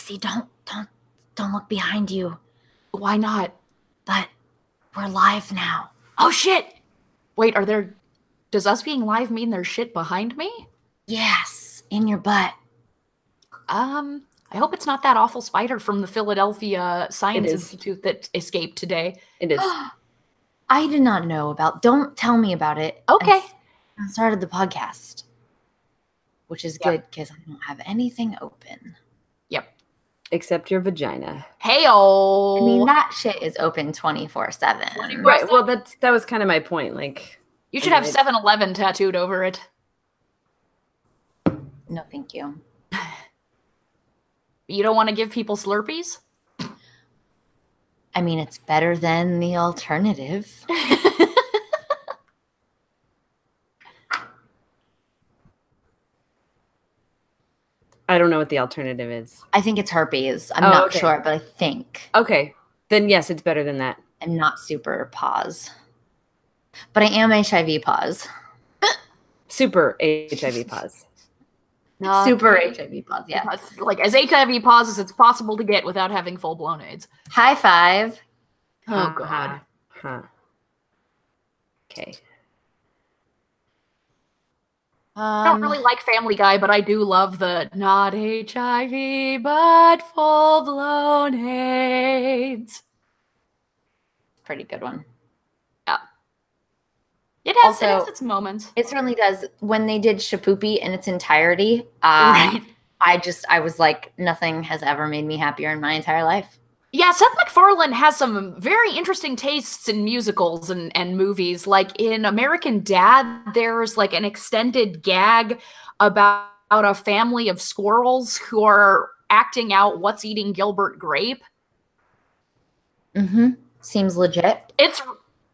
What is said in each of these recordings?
Rissy, don't look behind you. Why not? But we're live now. Oh shit! Wait, does us being live mean there's shit behind me? Yes, in your butt. I hope it's not that awful spider from the Philadelphia Science Institute that escaped today. It is. I did not know about. Don't tell me about it. Okay. I started the podcast, which is good because I don't have anything open. Yep. Except your vagina. Hey-o! I mean, that shit is open 24/7. Right. Well, that was kind of my point. Like, you should have 7-Eleven tattooed over it. No, thank you. You don't want to give people Slurpees? I mean, it's better than the alternative. I don't know what the alternative is. I think it's herpes. I'm not sure, but I think. Okay. Then yes, it's better than that. I'm not super pause. But I am HIV pause. Super HIV pause. Super HIV pause, yeah. Like, as HIV pause as it's possible to get without having full-blown AIDS. High five. Oh, God. Huh. Okay. I don't really like Family Guy, but I do love the not HIV, but full-blown AIDS. Pretty good one. Yeah. It has its moments. It certainly does. When they did Shapoopy in its entirety, right. I was like, nothing has ever made me happier in my entire life. Yeah, Seth MacFarlane has some very interesting tastes in musicals and movies. Like in American Dad, there's like an extended gag about a family of squirrels who are acting out What's Eating Gilbert Grape. Mm-hmm. Seems legit. It's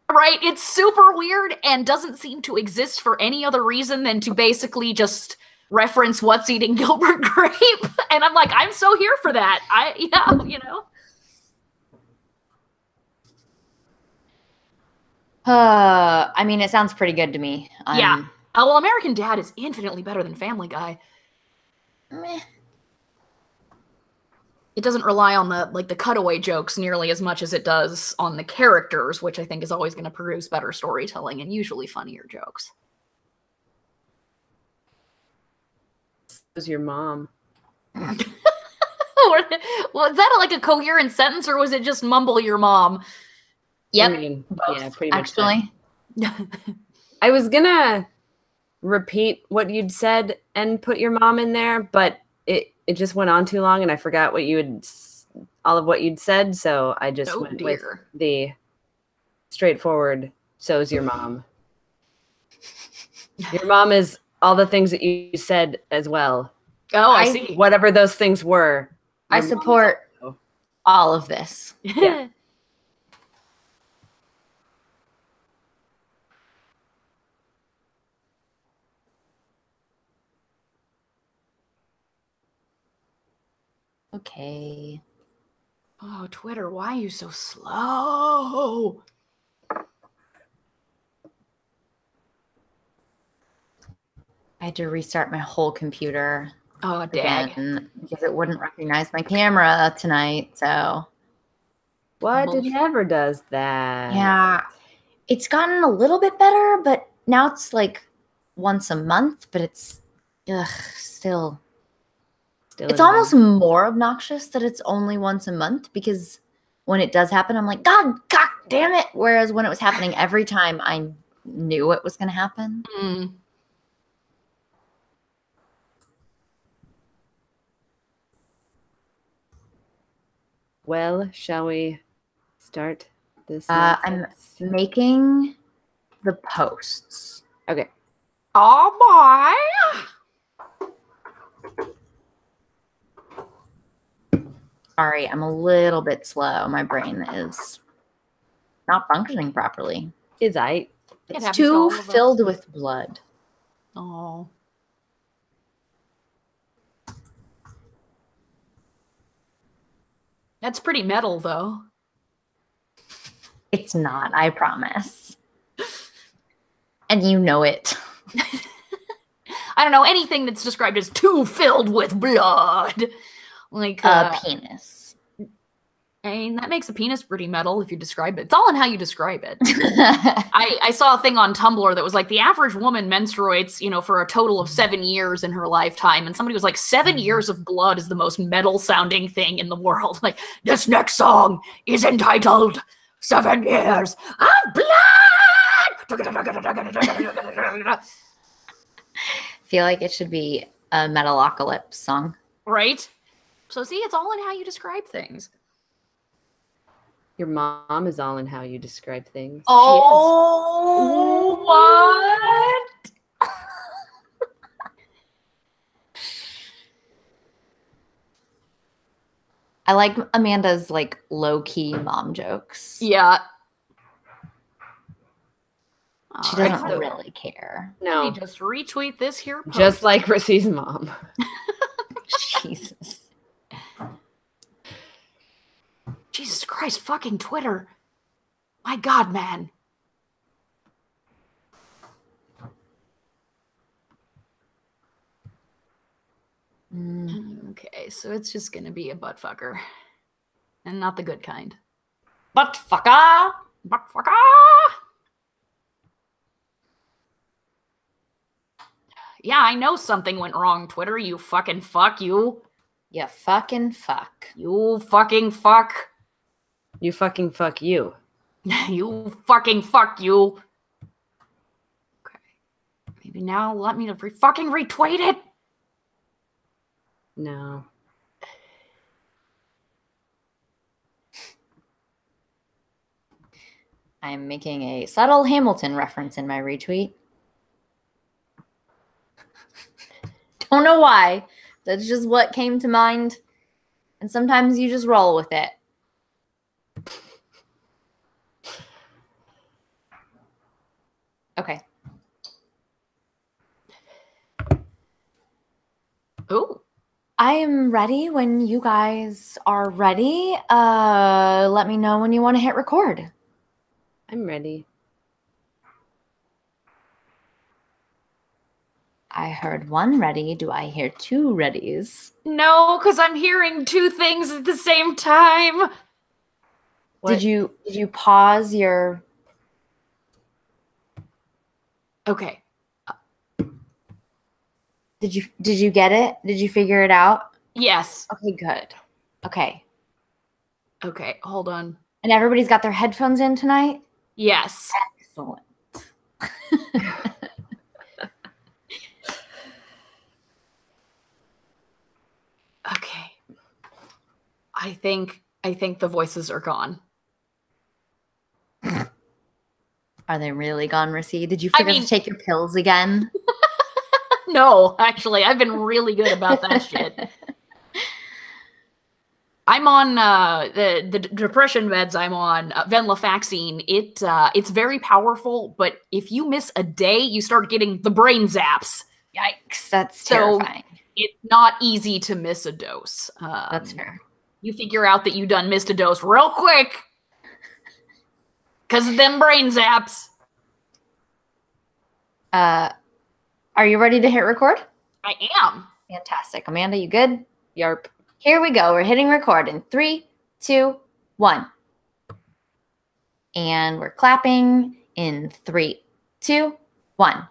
right. It's super weird and doesn't seem to exist for any other reason than to basically just reference What's Eating Gilbert Grape. And I'm like, I'm so here for that. You know. I mean, it sounds pretty good to me. Yeah. Well, American Dad is infinitely better than Family Guy. Meh. It doesn't rely on the cutaway jokes nearly as much as it does on the characters, which I think is always going to produce better storytelling and usually funnier jokes. Was your mom? Was that like a coherent sentence, or was it just mumble your mom? Yep. I mean, yeah, pretty much. Actually, I was gonna repeat what you'd said and put your mom in there, but it just went on too long, and I forgot all of what you'd said, so I just went with the straightforward. So's your mom. Your mom is all the things that you said as well. Oh, I see. Whatever those things were. I support all of this. Yeah. Okay. Oh, Twitter, why are you so slow? I had to restart my whole computer. Oh, dang. Again, because it wouldn't recognize my camera tonight, so. What? It never does that. Yeah. It's gotten a little bit better, but now it's like once a month, but it's still. It's almost more obnoxious that it's only once a month, because when it does happen, I'm like, God damn it. Whereas when it was happening every time, I knew it was going to happen. Mm. Well, shall we start this? I'm making the posts. Okay. Oh, boy. Sorry, I'm a little bit slow. My brain is not functioning properly. It's It's too filled with blood. Oh. That's pretty metal, though. It's not, I promise. And you know it. I don't know, anything that's described as too filled with blood. Like a penis. I mean, that makes a penis pretty metal if you describe it. It's all in how you describe it. I saw a thing on Tumblr that was like the average woman menstruates, you know, for a total of 7 years in her lifetime. And somebody was like, 7 years of blood is the most metal sounding thing in the world. Like, this next song is entitled 7 Years of Blood. Feel like it should be a Metalocalypse song. Right? So see, it's all in how you describe things. Your mom is all in how you describe things. Oh, what? I like Amanda's like low-key mom jokes. Yeah. She doesn't really care. No. Let me just retweet this here post. Just like Rissy's mom. Jesus. Jesus Christ, fucking Twitter. My God, man. Okay, so it's just gonna be a butt fucker. And not the good kind. Butt fucker! Butt fucker! Yeah, I know something went wrong, Twitter. You fucking fuck, you. You fucking fuck. You fucking fuck. You fucking fuck you. You fucking fuck you. Okay. Maybe now let me fucking retweet it. No. I'm making a subtle Hamilton reference in my retweet. Don't know why. That's just what came to mind. And sometimes you just roll with it. Okay. Ooh. I am ready when you guys are ready. Let me know when you want to hit record. I'm ready. I heard one ready. Do I hear two readies? No, because I'm hearing two things at the same time. What? Did you pause your... Okay. Did you get it? Did you figure it out? Yes. Okay, good. Okay. Okay, hold on. And everybody's got their headphones in tonight? Yes. Excellent. Okay. I think the voices are gone. Are they really gone, Rissy? Did you forget to take your pills again? No, actually, I've been really good about that shit. I'm on the depression meds. I'm on venlafaxine. It's very powerful, but if you miss a day, you start getting the brain zaps. Yikes, that's terrifying. It's not easy to miss a dose. That's fair. You figure out that you done missed a dose real quick. Because of them brain zaps. Are you ready to hit record? I am. Fantastic. Amanda, you good? Yarp. Here we go. We're hitting record in 3, 2, 1. And we're clapping in 3, 2, 1.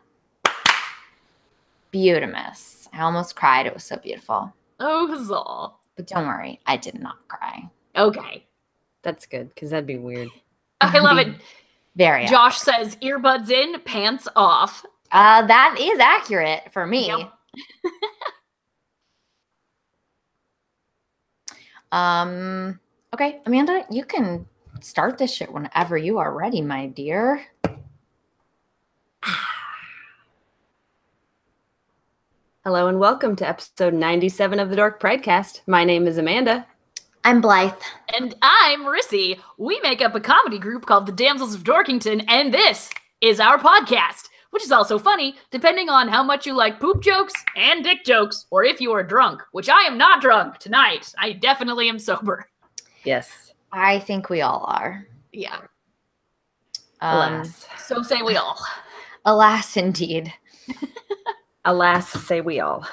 Beautimous. I almost cried. It was so beautiful. Oh, huzzah. But don't worry. I did not cry. Okay. That's good, because that'd be weird. I love it. Very Josh says, earbuds in, pants off. That is accurate for me. Yep. Okay, Amanda, you can start this shit whenever you are ready, my dear. Hello and welcome to episode 97 of the Dork Pridecast. My name is Amanda. I'm Blythe. And I'm Rissy. We make up a comedy group called the Damsels of Dorkington, and this is our podcast, which is also funny, depending on how much you like poop jokes and dick jokes, or if you are drunk, which I am not drunk tonight. I definitely am sober. Yes. I think we all are. Yeah. Alas. So say we all. Alas, indeed. Alas, say we all.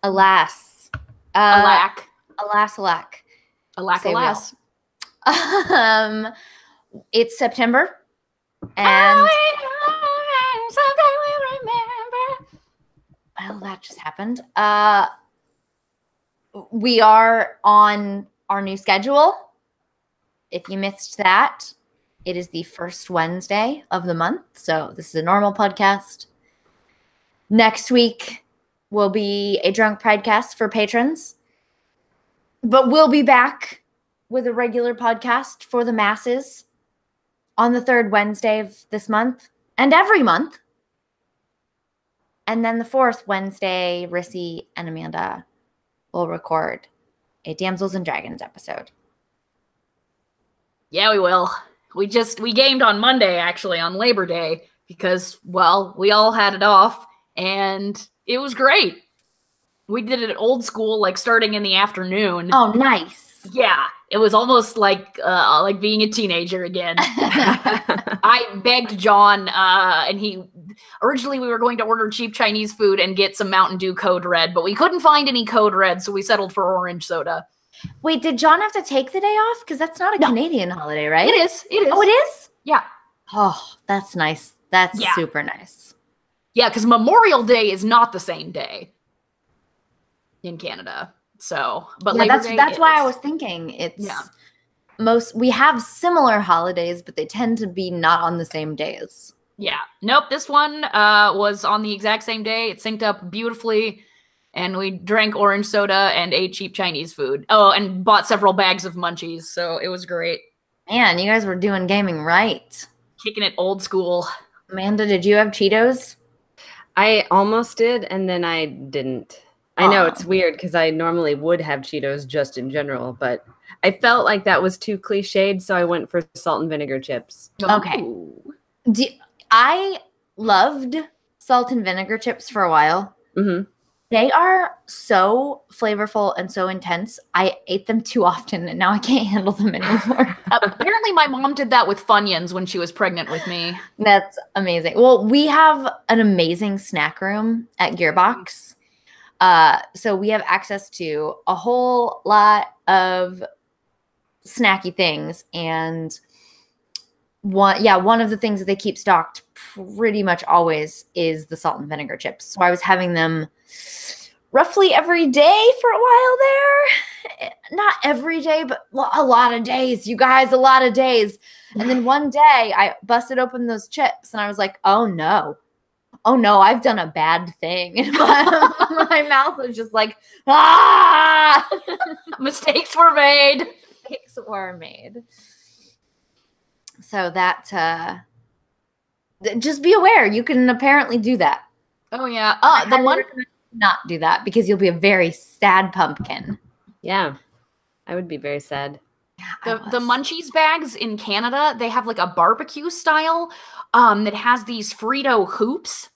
Alas. Alack. Alas, alack. Alack, alas. It's September, and well, that just happened. We are on our new schedule. If you missed that, it is the first Wednesday of the month. So this is a normal podcast. Next week will be a Drunk Pridecast for patrons. But we'll be back with a regular podcast for the masses on the third Wednesday of this month and every month. And then the fourth Wednesday, Rissy and Amanda will record a Damsels and Dragons episode. Yeah, we will. We gamed on Monday, actually, on Labor Day, because, well, we all had it off, and it was great. We did it at old school, like starting in the afternoon. Oh, nice. Yeah, it was almost like being a teenager again. I begged John, and originally we were going to order cheap Chinese food and get some Mountain Dew Code Red, but we couldn't find any Code Red, so we settled for orange soda. Wait, did John have to take the day off? Because that's not a Canadian holiday, right? It is. Oh, it is? Yeah. Oh, that's nice. That's super nice. Yeah, because Memorial Day is not the same day in Canada. So, but Labor Day that's is. why I was thinking we have similar holidays, but they tend to be not on the same days. Yeah. Nope. This one was on the exact same day. It synced up beautifully. And we drank orange soda and ate cheap Chinese food. Oh, and bought several bags of munchies. So it was great. Man, you guys were doing gaming right. Kicking it old school. Amanda, did you have Cheetos? I almost did, and then I didn't. I know it's weird because I normally would have Cheetos just in general, but I felt like that was too cliched, so I went for salt and vinegar chips. Okay. I loved salt and vinegar chips for a while. Mm-hmm. They are so flavorful and so intense. I ate them too often, and now I can't handle them anymore. Apparently, my mom did that with Funyuns when she was pregnant with me. That's amazing. Well, we have an amazing snack room at Gearbox. So we have access to a whole lot of snacky things. And one of the things that they keep stocked pretty much always is the salt and vinegar chips. So I was having them roughly every day for a while there. Not every day, but a lot of days, you guys, a lot of days. And then one day I busted open those chips and I was like, oh no, I've done a bad thing. And my mouth was just like, ah! Mistakes were made. Mistakes were made. So that, just be aware. You can apparently do that. Oh, yeah. Not do that because you'll be a very sad pumpkin. Yeah, I would be very sad. The Munchies bags in Canada, they have like a barbecue style that has these Frito hoops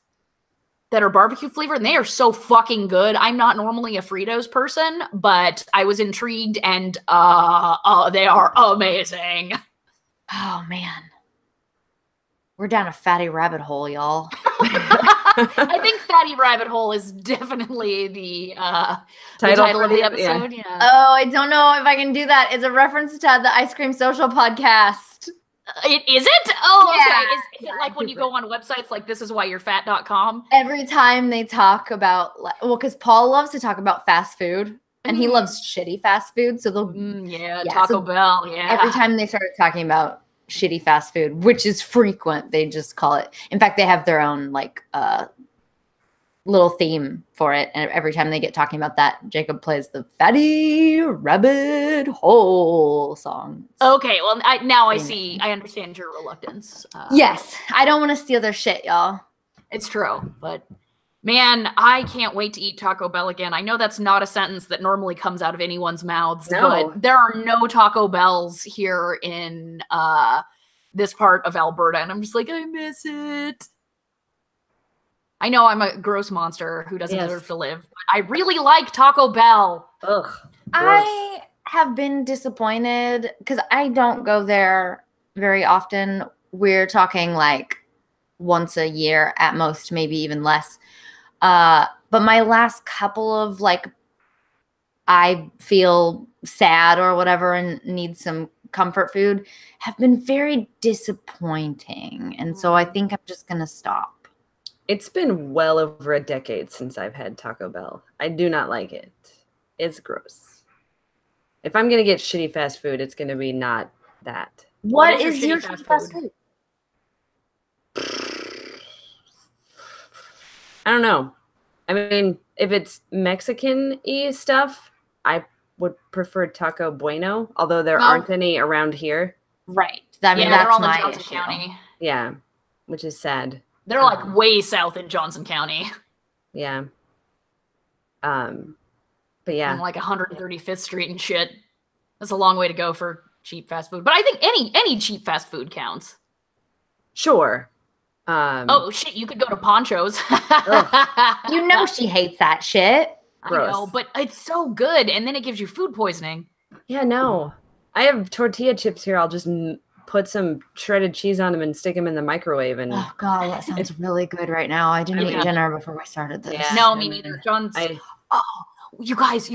that are barbecue flavored, and they are so fucking good. I'm not normally a Fritos person, but I was intrigued, and they are amazing. Oh, man. We're down a fatty rabbit hole, y'all. I think Fatty Rabbit Hole is definitely the title of the episode. Yeah. Oh, I don't know if I can do that. It's a reference to the Ice Cream Social podcast. Is it? Oh, yeah. Okay. Is it like when you go on websites like thisiswhyyourfat.com? Every time they talk about, because Paul loves to talk about fast food, and he loves shitty fast food. So they'll, Taco Bell, yeah. Every time they started talking about shitty fast food, which is frequent, they just call it. In fact, they have their own little theme for it, and every time they get talking about that, Jacob plays the Fatty Rabbit Hole song. Okay, well, I see. I understand your reluctance. Yes, I don't want to steal their shit, y'all. It's true, but man, I can't wait to eat Taco Bell again. I know that's not a sentence that normally comes out of anyone's mouths, but there are no Taco Bells here in this part of Alberta, and I'm just like, I miss it. I know I'm a gross monster who doesn't deserve to live, but I really like Taco Bell. Ugh. Gross. I have been disappointed because I don't go there very often. We're talking like once a year at most, maybe even less. But my last couple of I feel sad or whatever and need some comfort food have been very disappointing. And so I think I'm just going to stop. It's been well over a decade since I've had Taco Bell. I do not like it. It's gross. If I'm going to get shitty fast food, it's going to be not that. What is your shitty fast food? I don't know. I mean, if it's Mexican-y stuff, I would prefer Taco Bueno, although there aren't any around here. Right. I mean, they're all that's in my Johnson issue. County. Yeah, which is sad. They're like way south in Johnson County. Yeah. But yeah. On like 135th Street and shit. That's a long way to go for cheap fast food. But I think any cheap fast food counts. Sure. Oh shit, you could go to Poncho's. You know she hates that shit. Gross. I know, but it's so good, and then it gives you food poisoning. Yeah, no. I have tortilla chips here. I'll just put some shredded cheese on them and stick them in the microwave. And oh god, that sounds really good right now. I didn't eat dinner before we started this. Yeah. No, me neither. John's. Oh, you guys.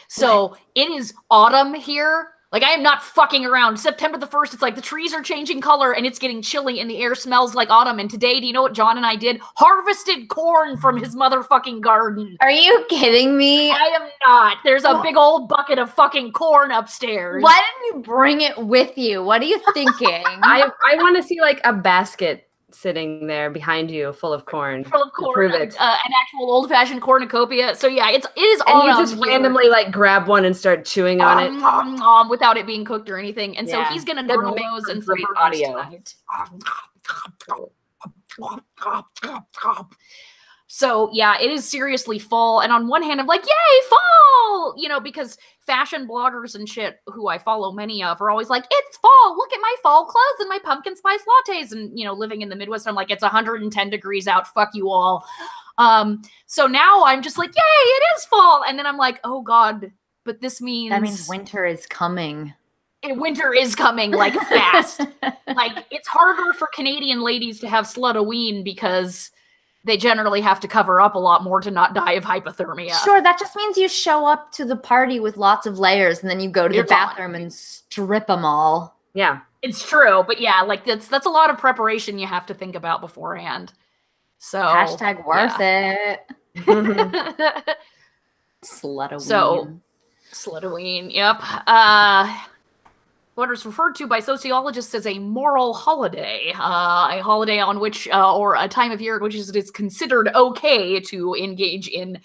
So it is autumn here. Like, I am not fucking around. September the 1st, it's like the trees are changing color and it's getting chilly and the air smells like autumn. And today, do you know what John and I did? Harvested corn from his motherfucking garden. Are you kidding me? I am not. There's a big old bucket of fucking corn upstairs. Why didn't you bring it with you? What are you thinking? I want to see like a basket sitting there behind you full of corn. Full of corn. Prove it. An actual old-fashioned cornucopia. So yeah, it is and autumn. you just randomly like grab one and start chewing on it. Without it being cooked or anything. And so he's going to grill those and some burgers tonight. So yeah, it is seriously fall. And on one hand, I'm like, yay, fall! You know, because fashion bloggers and shit, who I follow many of, are always like, it's fall! Look at my fall clothes and my pumpkin spice lattes. And, you know, living in the Midwest, I'm like, it's 110 degrees out. Fuck you all. So now I'm just like, yay, it is fall! And then I'm like, oh God, but this means... That means winter is coming. Winter is coming, like, fast. Like, it's harder for Canadian ladies to have Slut-o-ween because... they generally have to cover up a lot more to not die of hypothermia. Sure, that just means you show up to the party with lots of layers and then you go to the bathroom and strip them all. Yeah. It's true, but yeah, like that's a lot of preparation you have to think about beforehand. So hashtag worth it. Slut-o-ween. So Slut-o-ween, yep. What is referred to by sociologists as a moral holiday, a holiday on which, or a time of year at which it is considered okay to engage in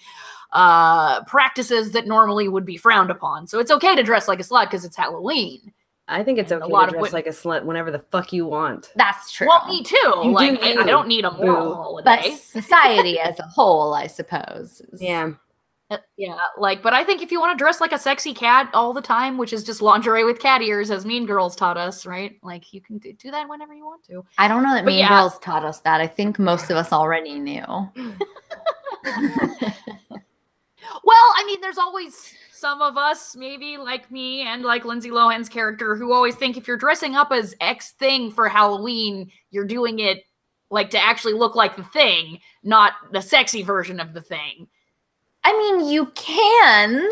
practices that normally would be frowned upon. So it's okay to dress like a slut because it's Halloween. I think it's okay to dress like a slut whenever the fuck you want. That's true. Well, me too. I don't need a moral holiday. But society as a whole, I suppose. Yeah. Yeah, but I think if you want to dress like a sexy cat all the time, which is just lingerie with cat ears, as Mean Girls taught us, right? Like, you can do that whenever you want to. I don't know that Mean Girls taught us that. I think most of us already knew. Well, I mean, there's always some of us, maybe like me and like Lindsay Lohan's character, who always think if you're dressing up as X thing for Halloween, you're doing it like to actually look like the thing, not the sexy version of the thing. I mean, you can.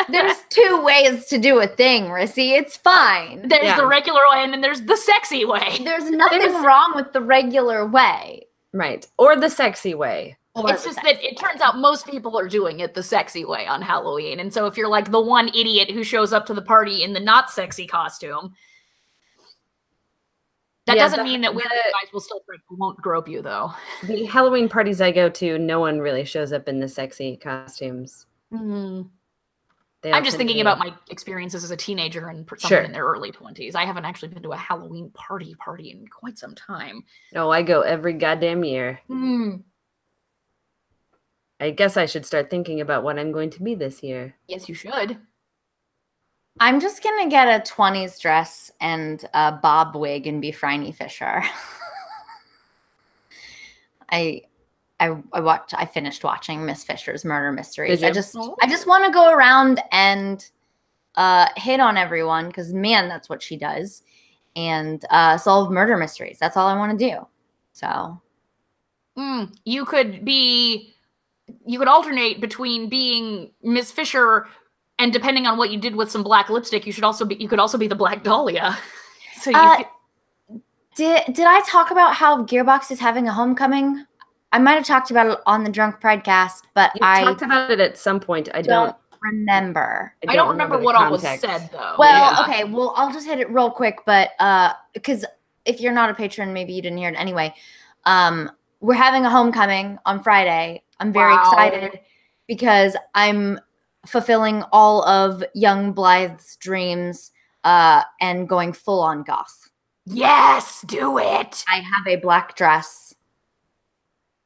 There's two ways to do a thing, Rissy. It's fine. There's the regular way and then there's the sexy way. There's nothing wrong with the regular way. Right. Or the sexy way. It's just that it turns out most people are doing it the sexy way on Halloween. And so if you're like the one idiot who shows up to the party in the not sexy costume, that doesn't mean that weird guys will still won't grope you, though. The Halloween parties I go to, no one really shows up in the sexy costumes. Mm-hmm. I'm just thinking about my experiences as a teenager and someone in their early 20s. I haven't actually been to a Halloween party in quite some time. Oh, I go every goddamn year. Mm. I guess I should start thinking about what I'm going to be this year. Yes, you should. I'm just going to get a 20s dress and a bob wig and be Phryne Fisher. I finished watching Miss Fisher's Murder Mysteries. I just want to go around and hit on everyone because, man, that's what she does. And solve murder mysteries. That's all I want to do. So. You could be alternate between being Miss Fisher and depending on what you did with some black lipstick, you could also be the Black Dahlia. So did I talk about how Gearbox is having a homecoming? I might have talked about it on the Drunk Pridecast, but I talked about it at some point. I don't remember. I don't remember what all was said, though. Well, okay. Well, I'll just hit it real quick, but because if you're not a patron, maybe you didn't hear it anyway. We're having a homecoming on Friday. I'm very excited because I'm fulfilling all of young Blythe's dreams and going full on goth. Yes, do it. I have a black dress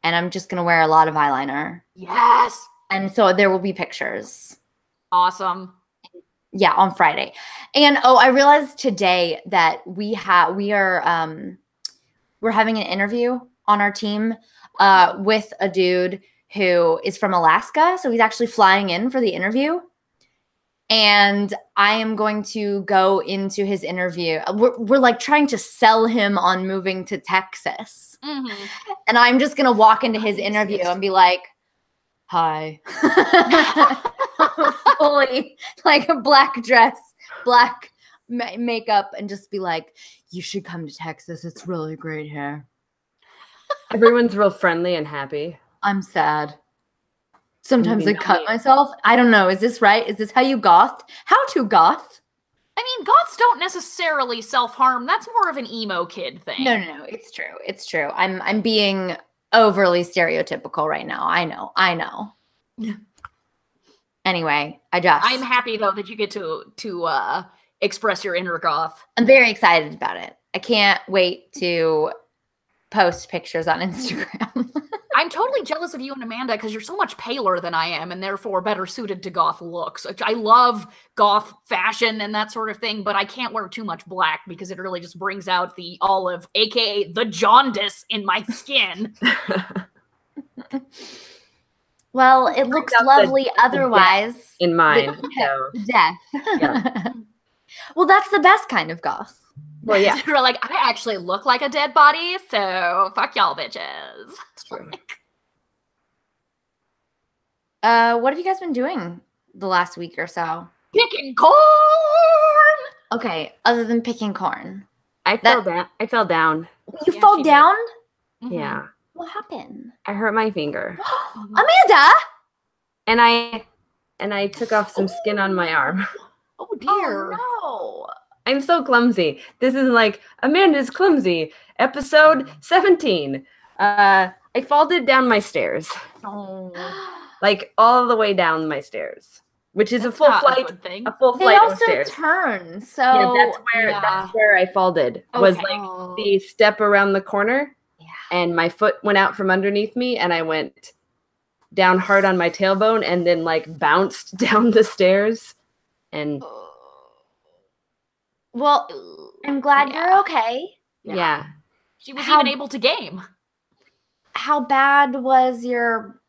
and I'm just going to wear a lot of eyeliner. Yes. And so there will be pictures. Awesome. Yeah, on Friday. And I realized today that we're having an interview on our team with a dude who is from Alaska. So he's actually flying in for the interview. And I am going to go into his interview. We're like trying to sell him on moving to Texas. Mm-hmm. And I'm just going to walk into his interview and be like, hi. Fully like a black dress, black makeup, and just be like, you should come to Texas. It's really great here. Everyone's real friendly and happy. I'm sad. Sometimes I cut myself. I don't know. Is this right? Is this how you goth? How to goth? I mean, goths don't necessarily self-harm. That's more of an emo kid thing. No. It's true. It's true. I'm being overly stereotypical right now. I know. Anyway, I'm happy though that you get to express your inner goth. I'm very excited about it. I can't wait to post pictures on Instagram. I'm totally jealous of you and Amanda because you're so much paler than I am and therefore better suited to goth looks. I love goth fashion and that sort of thing, but I can't wear too much black because it really just brings out the olive, aka the jaundice in my skin. Well, it looks lovely otherwise. In mine. Death. Yeah. Well, that's the best kind of goth. Well, yeah. You're like, I actually look like a dead body, so fuck y'all bitches. That's true. What have you guys been doing the last week or so? Picking corn! Okay, other than picking corn. I fell down. You fell down? Mm-hmm. Yeah. What happened? I hurt my finger. Amanda! And I took off some skin on my arm. Oh dear. Oh, no. I'm so clumsy. This is like Amanda's Clumsy, episode 17. I folded down my stairs. Oh. Like all the way down my stairs, which is a full flight of stairs. They also turn, so that's where I folded. Okay. Was like the step around the corner, and my foot went out from underneath me, and I went down hard on my tailbone, and then like bounced down the stairs, and. Well, I'm glad you're okay. Yeah. She was even able to game. How bad was your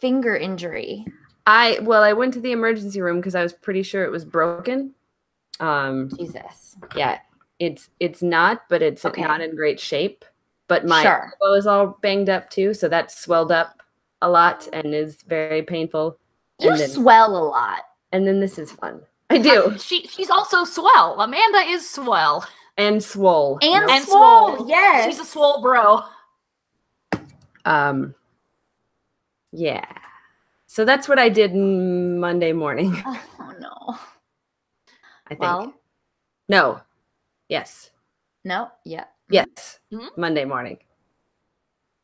finger injury? I went to the emergency room because I was pretty sure it was broken. Jesus. Yeah. It's not, but it's not in great shape. But my elbow is all banged up too, so that swelled up a lot and is very painful. You swell a lot. And then this is fun. I do. She's also swell. Amanda is swell. And swole. And swole. Yes. She's a swole bro. Yeah. So that's what I did Monday morning. Oh no. I think. Well, no. Yes. No. Yeah. Yes. Mm-hmm. Monday morning.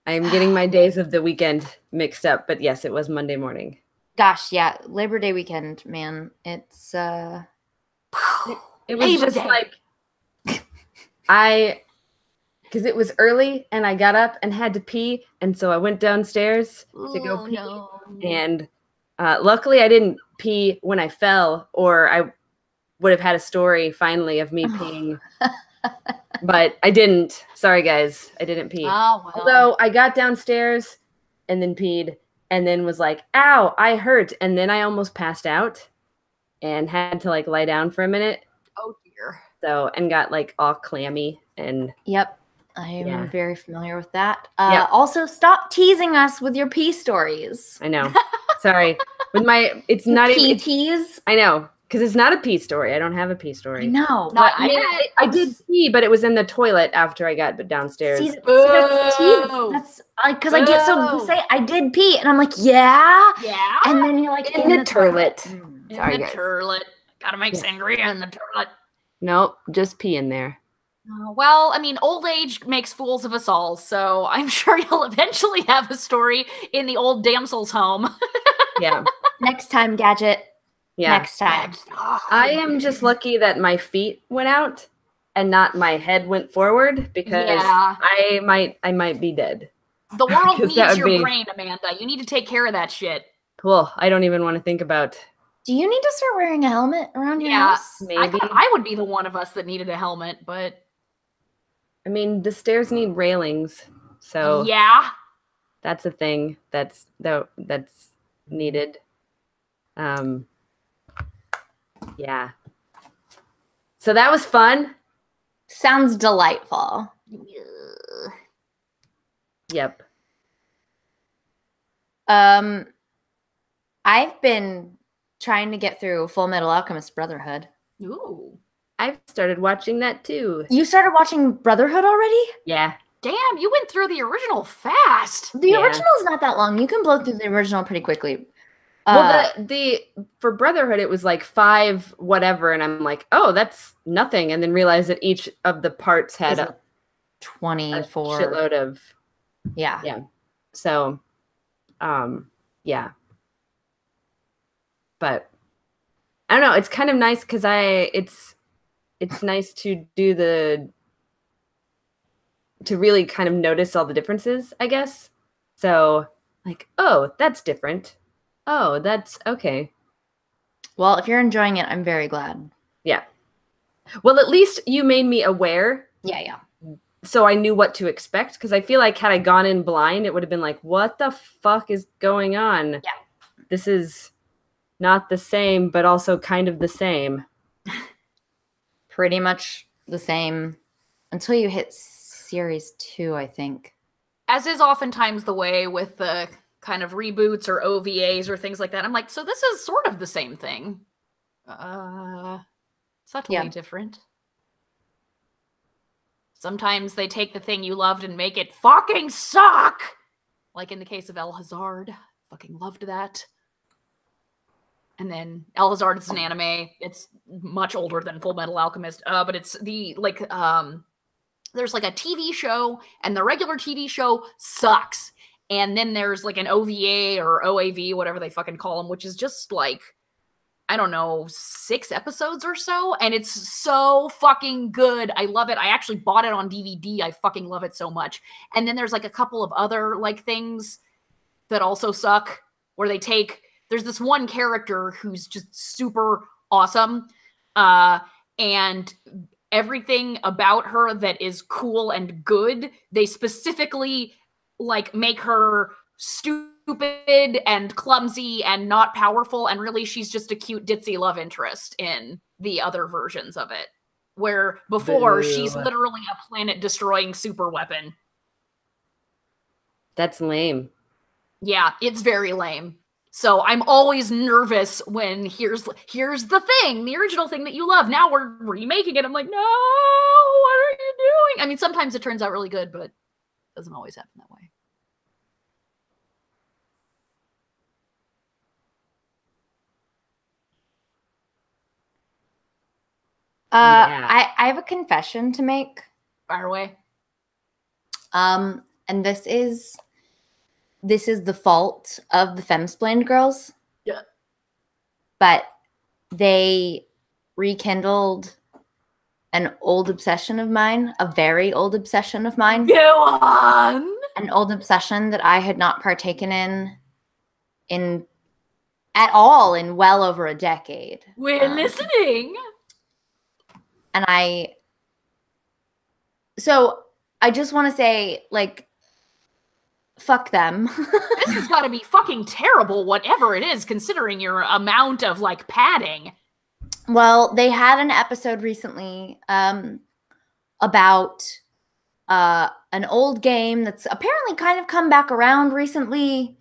I'm getting my days of the weekend mixed up, but yes, it was Monday morning. Gosh, yeah, Labor Day weekend, man. It's it was just like because it was early and I got up and had to pee, and so I went downstairs to go pee. No. And luckily I didn't pee when I fell, or I would have had a story finally of me peeing. But I didn't. Sorry guys, I didn't pee. Oh, well. Although I got downstairs and then peed. And then was like, ow, I hurt. And then I almost passed out and had to like lie down for a minute. Oh dear. So, and got like all clammy and. Yep. I am very familiar with that. Yep. Also, stop teasing us with your pee stories. I know. Sorry. With my, it's not pee even tease. I know, because it's not a pee story. I don't have a pee story. I know. Not but yet. I did pee, but it was in the toilet after I got downstairs. See, that's tease. That's because I get so you say I did pee, and I'm like, yeah, and then you're like in the toilet. In Sorry, the guys. toilet. Gotta make sangria in the toilet. Nope, just pee in there. Well, I mean, old age makes fools of us all, so I'm sure you'll eventually have a story in the old Damsels home. Yeah. Next time, Gadget. Yeah. Next time. I am just lucky that my feet went out and not my head went forward, because I might be dead. The world needs your brain, Amanda. You need to take care of that shit. Cool. I don't even want to think about. Do you need to start wearing a helmet around your house? Maybe. I would be the one of us that needed a helmet, but I mean, the stairs need railings, so yeah, that's a thing that's needed. Yeah. So that was fun. Sounds delightful. Yep. I've been trying to get through Full Metal Alchemist Brotherhood. Ooh. I've started watching that too. You started watching Brotherhood already? Yeah. Damn, you went through the original fast. The original is not that long. You can blow through the original pretty quickly. Well, the for Brotherhood, it was like 5 whatever, and I'm like, oh, that's nothing, and then realized that each of the parts had a 24 shitload of yeah. So, yeah. But I don't know. It's kind of nice because it's nice to do to really kind of notice all the differences, I guess. So, like, oh, that's different. Oh, that's okay. Well, if you're enjoying it, I'm very glad. Yeah. Well, at least you made me aware. Yeah. So I knew what to expect, because I feel like had I gone in blind, it would have been like, what the fuck is going on? Yeah. This is not the same, but also kind of the same. Pretty much the same until you hit series 2, I think. As is oftentimes the way with the kind of reboots or OVAs or things like that. I'm like, so this is sort of the same thing. Subtly different. Sometimes they take the thing you loved and make it fucking suck! Like in the case of El Hazard. Fucking loved that. And then El Hazard is an anime. It's much older than Full Metal Alchemist. But it's the, like, there's like a TV show, and the regular TV show sucks. And then there's like an OVA or OAV, whatever they fucking call them, which is just like, I don't know, 6 episodes or so. And it's so fucking good. I love it. I actually bought it on DVD. I fucking love it so much. And then there's like a couple of other like things that also suck, where they take, there's this one character who's just super awesome. And everything about her that is cool and good, they specifically like make her stupid and clumsy and not powerful, and really she's just a cute ditzy love interest in the other versions of it, where before she's literally a planet destroying super weapon. That's lame. Yeah, it's very lame. So I'm always nervous when here's the thing, the original thing that you love, now we're remaking it. I'm like, no, what are you doing? I mean, sometimes it turns out really good, but it doesn't always happen that way. I have a confession to make. Fire away. And this is the fault of the Femsplained girls. Yeah. But they rekindled an old obsession of mine, a very old obsession of mine. Go on. An old obsession that I had not partaken in at all in well over a decade. We're listening. And so I just want to say, like, fuck them. This has got to be fucking terrible, whatever it is, considering your amount of, like, padding. Well, they had an episode recently about an old game that's apparently kind of come back around recently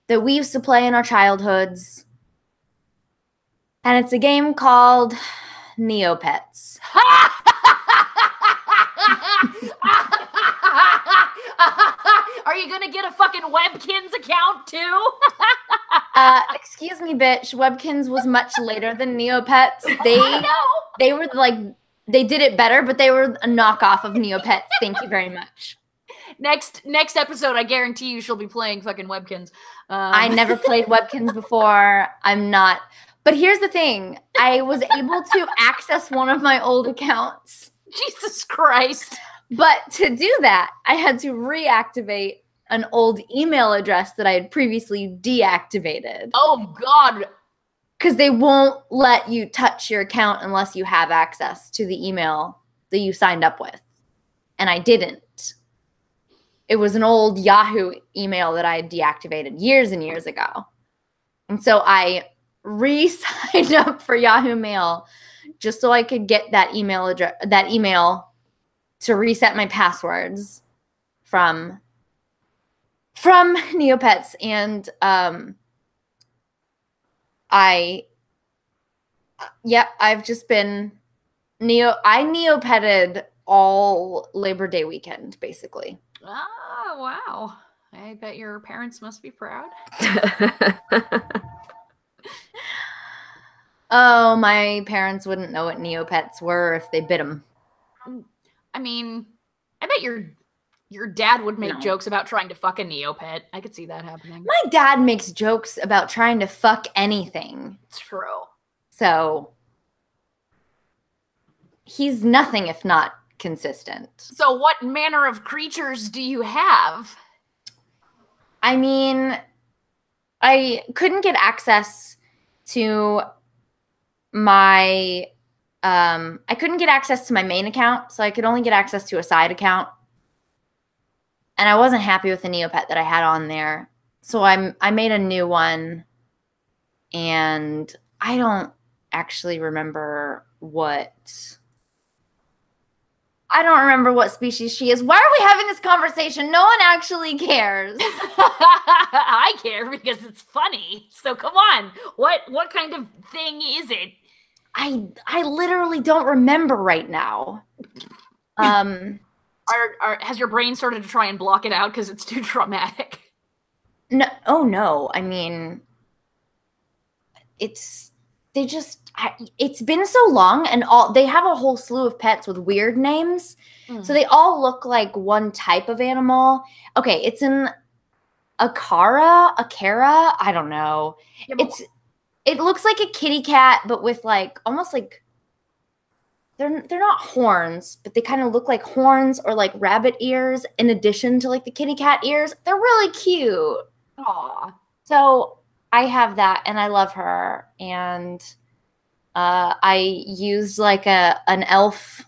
that we used to play in our childhoods. And it's a game called Neopets. Are you gonna get a fucking Webkins account too? Excuse me, bitch. Webkins was much later than Neopets. They were like, they did it better, but they were a knockoff of Neopets. Thank you very much. Next episode, I guarantee you she'll be playing fucking Webkins. I never played Webkins before. I'm not. But here's the thing. I was able to access one of my old accounts. Jesus Christ. But to do that, I had to reactivate an old email address that I had previously deactivated. Oh, God. Because they won't let you touch your account unless you have access to the email that you signed up with. And I didn't. It was an old Yahoo email that I had deactivated years and years ago. And so I re-signed up for Yahoo Mail just so I could get that email address, that email to reset my passwords from Neopets. And I've just been I Neopeted all Labor Day weekend, basically. Oh, wow. I bet your parents must be proud. Oh, my parents wouldn't know what Neopets were if they bit them. I mean, I bet your dad would make jokes about trying to fuck a Neopet. I could see that happening. My dad makes jokes about trying to fuck anything. It's true. So he's nothing if not consistent. So what manner of creatures do you have? I mean, I couldn't get access to my I couldn't get access to my main account, so I could only get access to a side account. And I wasn't happy with the Neopet that I had on there. So I made a new one, and I don't actually remember what species she is. Why are we having this conversation? No one actually cares. I care because it's funny. So come on. What kind of thing is it? I literally don't remember right now. Has your brain started to try and block it out because it's too traumatic? No. Oh no. I mean, it's been so long, and they have a whole slew of pets with weird names. So they all look like one type of animal. Okay, it's an Akara, I don't know. Yeah, it looks like a kitty cat, but with like almost like they're not horns, but they kind of look like horns or like rabbit ears in addition to like the kitty cat ears. They're really cute. Aw. So I have that, and I love her. And I used like an elf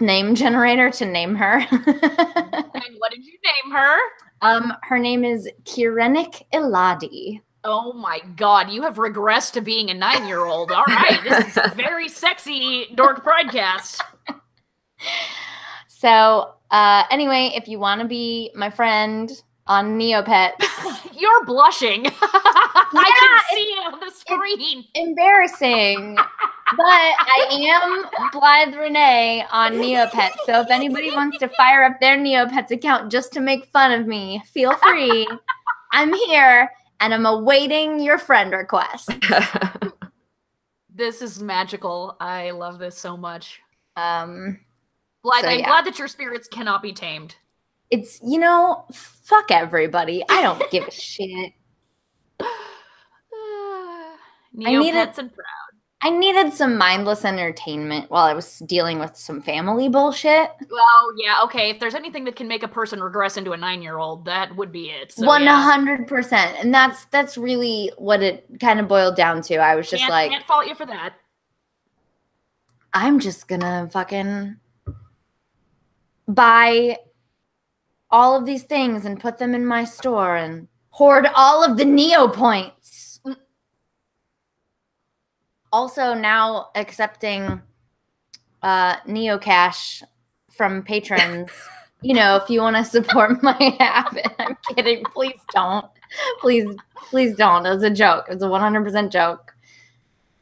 name generator to name her. And what did you name her? Her name is Kirenik Eladi. Oh my God, you have regressed to being a 9-year-old. All right, this is a very sexy Dork Pridecast. So, anyway, if you want to be my friend on Neopets. You're blushing. I can see it on the screen. Embarrassing. But I am Blythe Renee on Neopets. So if anybody wants to fire up their Neopets account just to make fun of me, feel free. I'm here. And I'm awaiting your friend request. This is magical. I love this so much. Blythe, I'm glad that your spirits cannot be tamed. It's, fuck everybody. I don't give a shit. Neopets and proud. I needed some mindless entertainment while I was dealing with some family bullshit. Well, yeah, okay. If there's anything that can make a person regress into a 9-year-old, that would be it. So, 100%. Yeah. And that's really what it kind of boiled down to. I was just like, can't fault you for that. I'm just gonna fucking buy all of these things and put them in my store and hoard all of the Neo points. Also now accepting Neocash from patrons. You know, if you want to support my habit. I'm kidding. Please don't. Please don't. It was a joke. It was a 100% joke.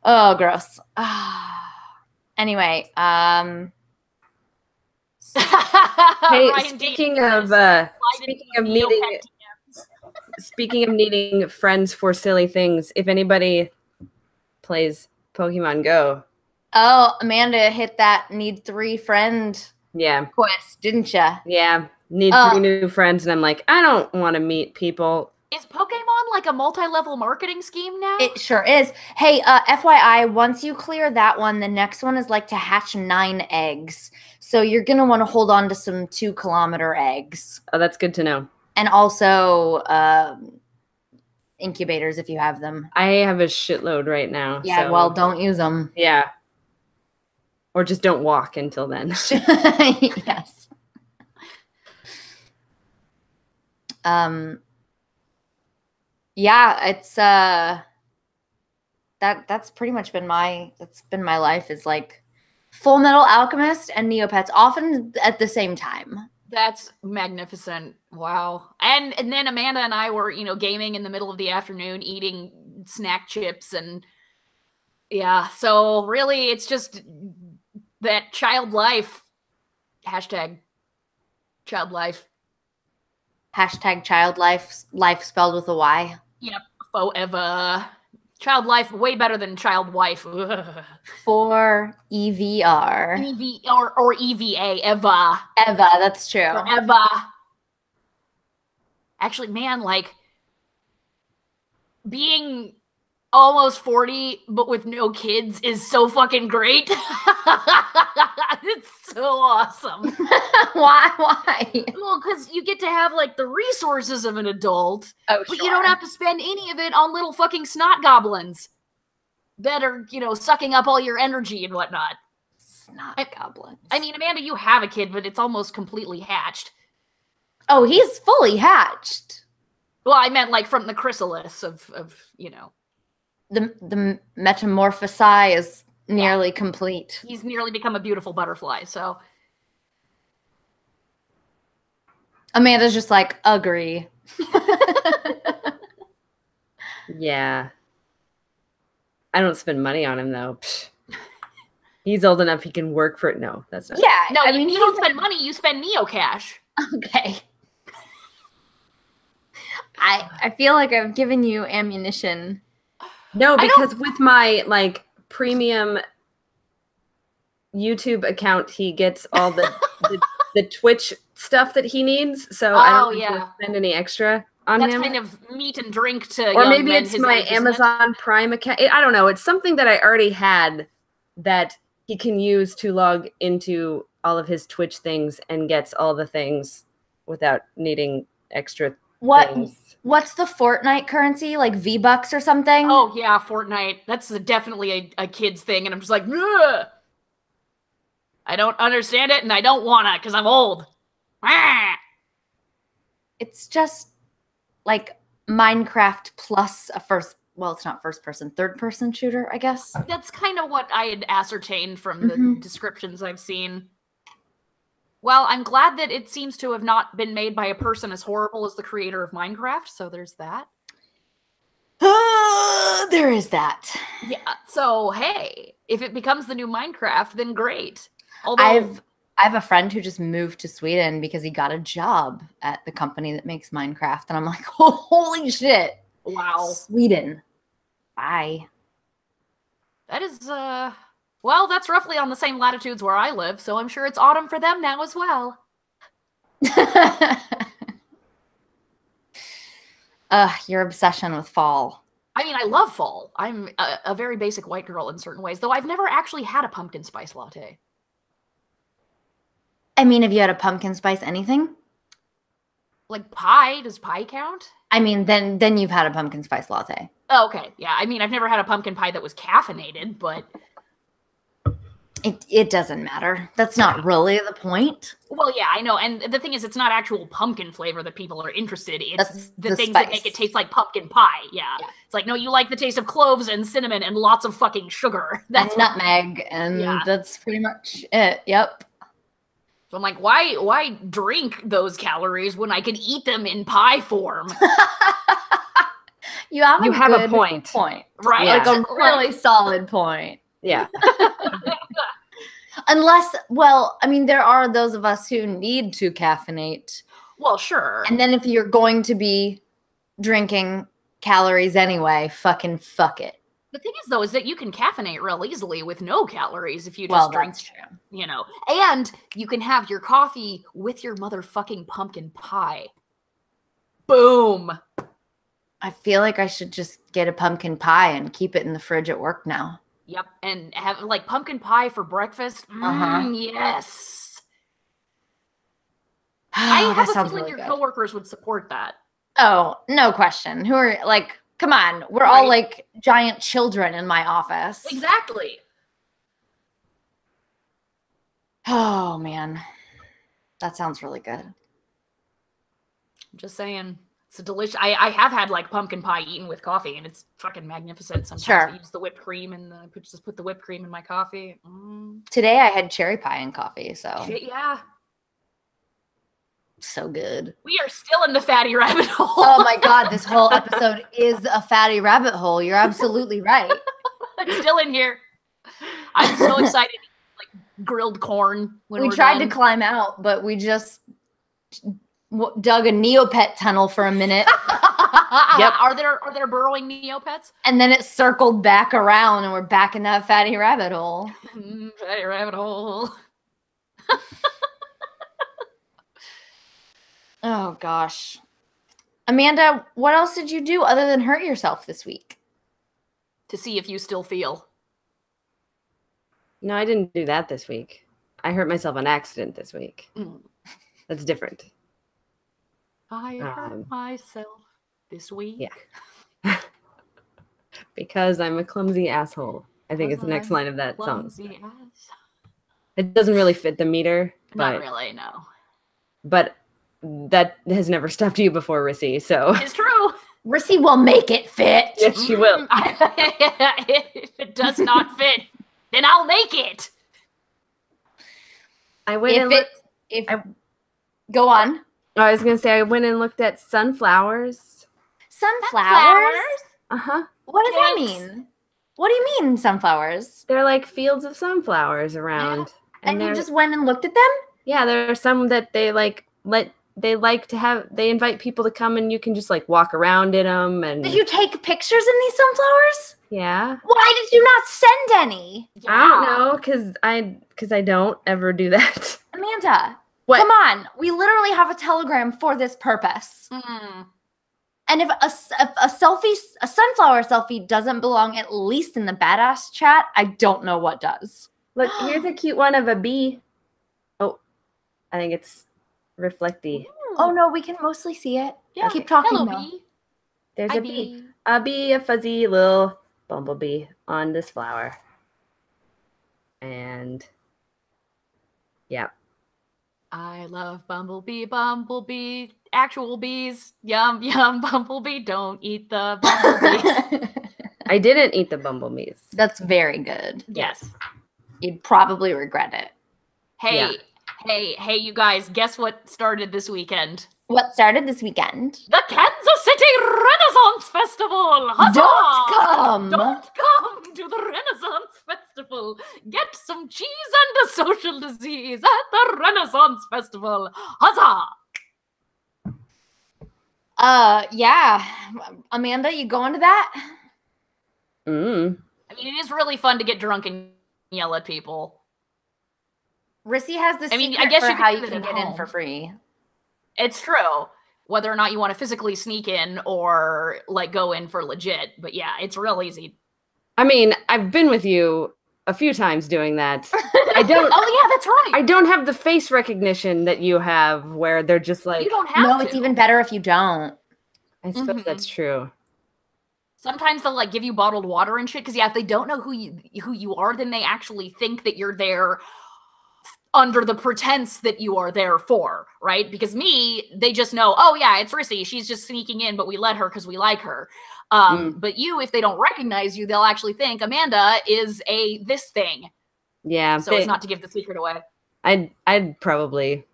Oh, gross. Anyway, hey, speaking of needing friends for silly things, if anybody plays Pokemon Go. Oh, Amanda hit that need 3 friend quest, didn't ya? Yeah, need 3 new friends, and I'm like, I don't want to meet people. Is Pokemon like a multi-level marketing scheme now? It sure is. Hey, FYI, once you clear that one, the next one is like to hatch 9 eggs. So you're going to want to hold on to some 2-kilometer eggs. Oh, that's good to know. And also incubators if you have them. I have a shitload right now. Yeah, so. Well, don't use them. Yeah. Or just don't walk until then. Yes. Yeah, it's that's pretty much been my life, is like Full Metal Alchemist and Neopets, often at the same time. That's magnificent. Wow. And then Amanda and I were, gaming in the middle of the afternoon, eating snack chips, and yeah, so really it's just that child life. Hashtag child life. Hashtag child life spelled with a Y. Yep, forever. Child life, way better than child wife. Ugh. For EVR. Or EVA, Eva. Eva, that's true. Forever. Actually, man, like, being almost 40, but with no kids is so fucking great. It's so awesome. Why? Well, because you get to have, like, the resources of an adult, but you don't have to spend any of it on little fucking snot goblins that are, sucking up all your energy and whatnot. Snot goblins. I mean, Amanda, you have a kid, but it's almost completely hatched. Oh, he's fully hatched. Well, I meant, like, from the chrysalis of The metamorphosis is nearly complete. He's nearly become a beautiful butterfly, so. Amanda's just like, agree. Yeah. I don't spend money on him, though. Psh. He's old enough he can work for it. No, that's not. Yeah, no, I mean, you don't spend money, you spend Neocash. Okay. I feel like I've given you ammunition. No, because with my, like, premium YouTube account, he gets all the Twitch stuff that he needs, so I don't have to spend any extra on him. That's kind of meat and drink to or maybe it's my Amazon Prime account. I don't know. It's something that I already had that he can use to log into all of his Twitch things and gets all the things without needing extra things. What's the Fortnite currency? Like V-Bucks or something? Oh, yeah, Fortnite. That's definitely a kid's thing, and I'm just like, ugh! I don't understand it, and I don't wanna, because I'm old. Ah! It's just like Minecraft plus a it's not first person, third person shooter, I guess. That's kind of what I had ascertained from the descriptions I've seen. Well, I'm glad that it seems to have not been made by a person as horrible as the creator of Minecraft, so there's that. There is that. Yeah, so hey, if it becomes the new Minecraft, then great. Although I have a friend who just moved to Sweden because he got a job at the company that makes Minecraft, and I'm like, holy shit. Wow. Sweden. Bye. That is, well, that's roughly on the same latitudes where I live, so I'm sure it's autumn for them now as well. Your obsession with fall. I mean, I love fall. I'm a very basic white girl in certain ways, though I've never actually had a pumpkin spice latte. I mean, have you had a pumpkin spice anything? Like pie? Does pie count? I mean, then you've had a pumpkin spice latte. Oh, okay. Yeah, I mean, I've never had a pumpkin pie that was caffeinated, but it doesn't matter. That's not really the point. Well, yeah, I know. And the thing is, it's not actual pumpkin flavor that people are interested in. It's the things spice that make it taste like pumpkin pie. Yeah. It's like, no, you like the taste of cloves and cinnamon and lots of fucking sugar. That's nutmeg, and that's pretty much it. Yep. So I'm like, why drink those calories when I could eat them in pie form? You have a point. Right? Yeah. Like a really solid point. Yeah. Unless, well, I mean, there are those of us who need to caffeinate. Well, sure. And then if you're going to be drinking calories anyway, fucking fuck it. The thing is, though, is that you can caffeinate real easily with no calories if you just drink, that's true. You know. And you can have your coffee with your motherfucking pumpkin pie. Boom. I feel like I should just get a pumpkin pie and keep it in the fridge at work now. Yep, and have like pumpkin pie for breakfast. Yes. I have a feeling really your good. coworkers would support that. Oh, no question. Who are like, come on, we're all like giant children in my office. Exactly. Oh man, that sounds really good. I'm just saying. It's a delicious. I have had like pumpkin pie eaten with coffee, and it's fucking magnificent. Sometimes I use the whipped cream and just put the whipped cream in my coffee. Today I had cherry pie and coffee, so yeah, so good. We are still in the fatty rabbit hole. Oh my god, this whole episode is a fatty rabbit hole. You're absolutely right. I'm still in here. I'm so excited to eat, like grilled corn. We tried to climb out, but we just dug a Neopet tunnel for a minute. Yep. Are there burrowing Neopets? And then it circled back around and we're back in that fatty rabbit hole. Fatty rabbit hole. Oh gosh. Amanda, what else did you do other than hurt yourself this week? To see if you still feel. No, I didn't do that this week. I hurt myself on accident this week. That's different. I hurt myself this week. Yeah. Because I'm a clumsy asshole. I think it's the next line of that song. It doesn't really fit the meter. Not really, no. But that has never stopped you before, Rissy, so. It's true. Rissy will make it fit. Yes, she will. If it does not fit, then I'll make it. I went Go on. I was going to say, I went and looked at sunflowers. Sunflowers? Uh-huh. What does that mean? What do you mean, sunflowers? They're like fields of sunflowers around. Yeah. And you just went and looked at them? Yeah, there are some that they they invite people to come and you can just like walk around in them. And did you take pictures in these sunflowers? Yeah. Why did you not send any? Yeah. I don't know, because I don't ever do that. Amanda. What? Come on. We literally have a telegram for this purpose. And if a sunflower selfie doesn't belong at least in the badass chat, I don't know what does. Look, here's a cute one of a bee. Oh, I think it's reflecty. Oh no, we can mostly see it. Yeah. Keep talking. Hello, now. bee. There's Hi, a bee. A bee, a fuzzy little bumblebee on this flower. And yeah. I love bumblebee, actual bees. Yum, yum, bumblebee, don't eat the bumblebee. I didn't eat the bumblebees. That's very good. Yes. You'd probably regret it. Hey, you guys, guess what started this weekend? What started this weekend? The Kansas City Renaissance Festival! Huzzah! Don't come to the Renaissance Festival! Get some cheese and a social disease at the Renaissance Festival! Huzzah! Yeah. Amanda, you going to that? I mean, it is really fun to get drunk and yell at people. Rissy has the secret I guess for how you do it can at get in home. for free. It's true. Whether or not you want to physically sneak in or like go in for legit. But yeah, it's real easy. I mean, I've been with you a few times doing that. I don't. Oh yeah, that's right. I don't have the face recognition that you have, where they're just like. You don't have to. It's even better if you don't. I suppose that's true. Sometimes they'll like give you bottled water and shit because if they don't know who you are, then they actually think that you're there under the pretense that you are there for, right? Because they just know, oh yeah, it's Rissy. She's just sneaking in, but we let her because we like her. But if they don't recognize you, they'll actually think Amanda is this thing. Yeah. So as not to give the secret away. I'd probably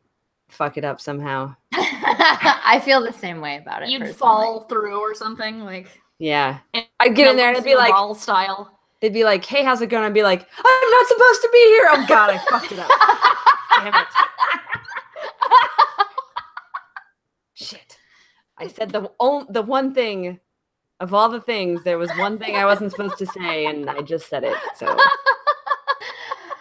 fuck it up somehow. I feel the same way about it. You'd personally. fall through or something, like. Yeah. I'd get in there and it'd be like ball style. They'd be like, "Hey, how's it going?" I'd be like, "I'm not supposed to be here." Oh God, I fucked it up. Damn it. Shit. I said the one thing of all the things, there was one thing I wasn't supposed to say, and I just said it. So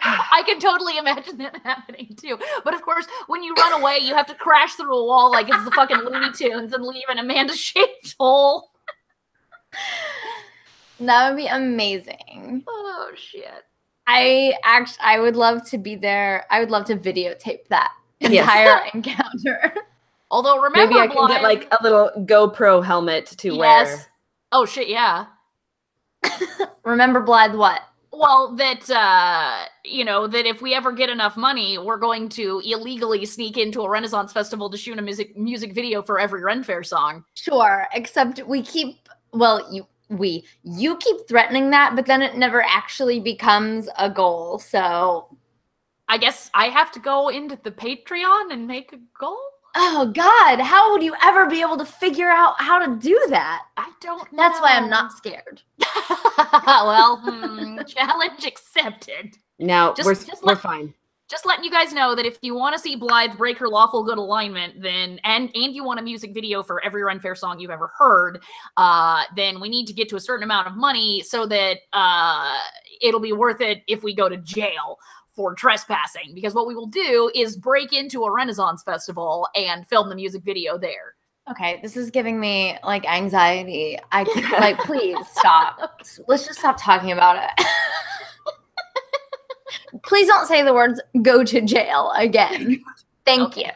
I can totally imagine that happening too. But of course, when you run away, you have to crash through a wall like it's the fucking Looney Tunes and leave an Amanda-shaped hole. That would be amazing. Oh shit. I would love to be there. I would love to videotape that entire encounter. Although remember, maybe I can get like a little GoPro helmet to wear. Oh shit, yeah. Remember, Blythe, what? Well, that that if we ever get enough money, we're going to illegally sneak into a Renaissance festival to shoot a music video for every Ren Fair song. Sure, except we keep you keep threatening that, but then it never actually becomes a goal. So I guess I have to go into the Patreon and make a goal? Oh God, how would you ever be able to figure out how to do that? I don't know. That's why I'm not scared. Well, challenge accepted. No, we're fine. Just letting you guys know that if you want to see Blythe break her lawful good alignment, then and you want a music video for every Ren Fair song you've ever heard, then we need to get to a certain amount of money so that it'll be worth it if we go to jail for trespassing. Because what we will do is break into a Renaissance festival and film the music video there. Okay, this is giving me like anxiety. I keep like, please stop. Let's just stop talking about it. Please don't say the words "go to jail" again. Thank you.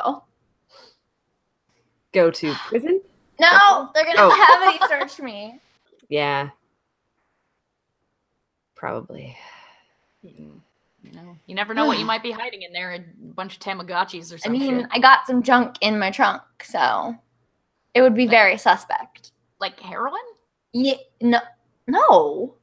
Go to prison? No, they're gonna heavily search me. Yeah. Probably. You never know what you might be hiding in there. A bunch of Tamagotchis or something. I mean, I got some junk in my trunk, so it would be very suspect. Like heroin? Yeah, no.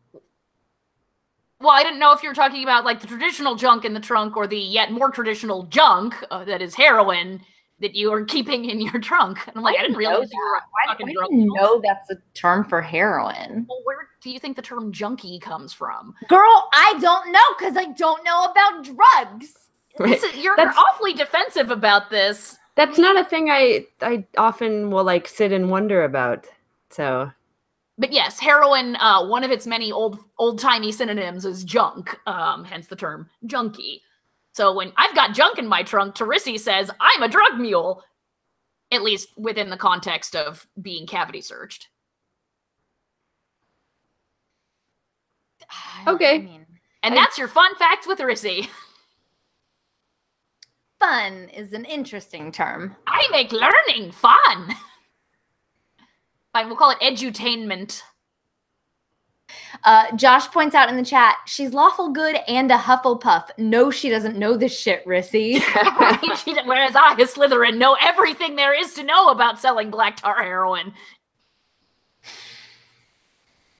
Well, I didn't know if you were talking about like the traditional junk in the trunk or the yet more traditional junk that is heroin that you are keeping in your trunk. And I'm like, I didn't realize you were fucking drunk. I didn't know that's a term for heroin. Well, where do you think the term junkie comes from? Girl, I don't know because I don't know about drugs. Right. You're awfully defensive about this. That's not a thing I often will like sit and wonder about. So, but yes, heroin, one of its many old-timey synonyms is junk, hence the term junkie. So when I've got junk in my trunk, Rissy says, I'm a drug mule. At least within the context of being cavity searched. Okay. And that's your fun fact with Rissy. Fun is an interesting term. I make learning fun. Fine, we'll call it edutainment. Josh points out in the chat, she's lawful good and a Hufflepuff. No, she doesn't know this shit, Rissy. Whereas I, a Slytherin, know everything there is to know about selling black tar heroin.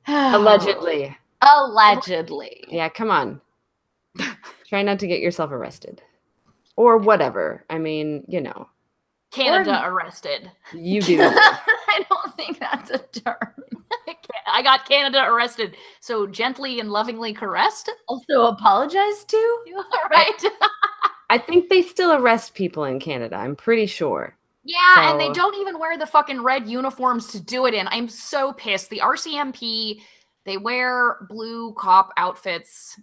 Allegedly. Allegedly. Yeah, come on. Try not to get yourself arrested. Or whatever. I mean, you know. Canada arrested. You do. I don't think that's a term. I got Canada arrested. So gently and lovingly caressed? Also apologized to? Right. I think they still arrest people in Canada. I'm pretty sure. Yeah, and they don't even wear the fucking red uniforms to do it in. I'm so pissed. The RCMP, they wear blue cop outfits.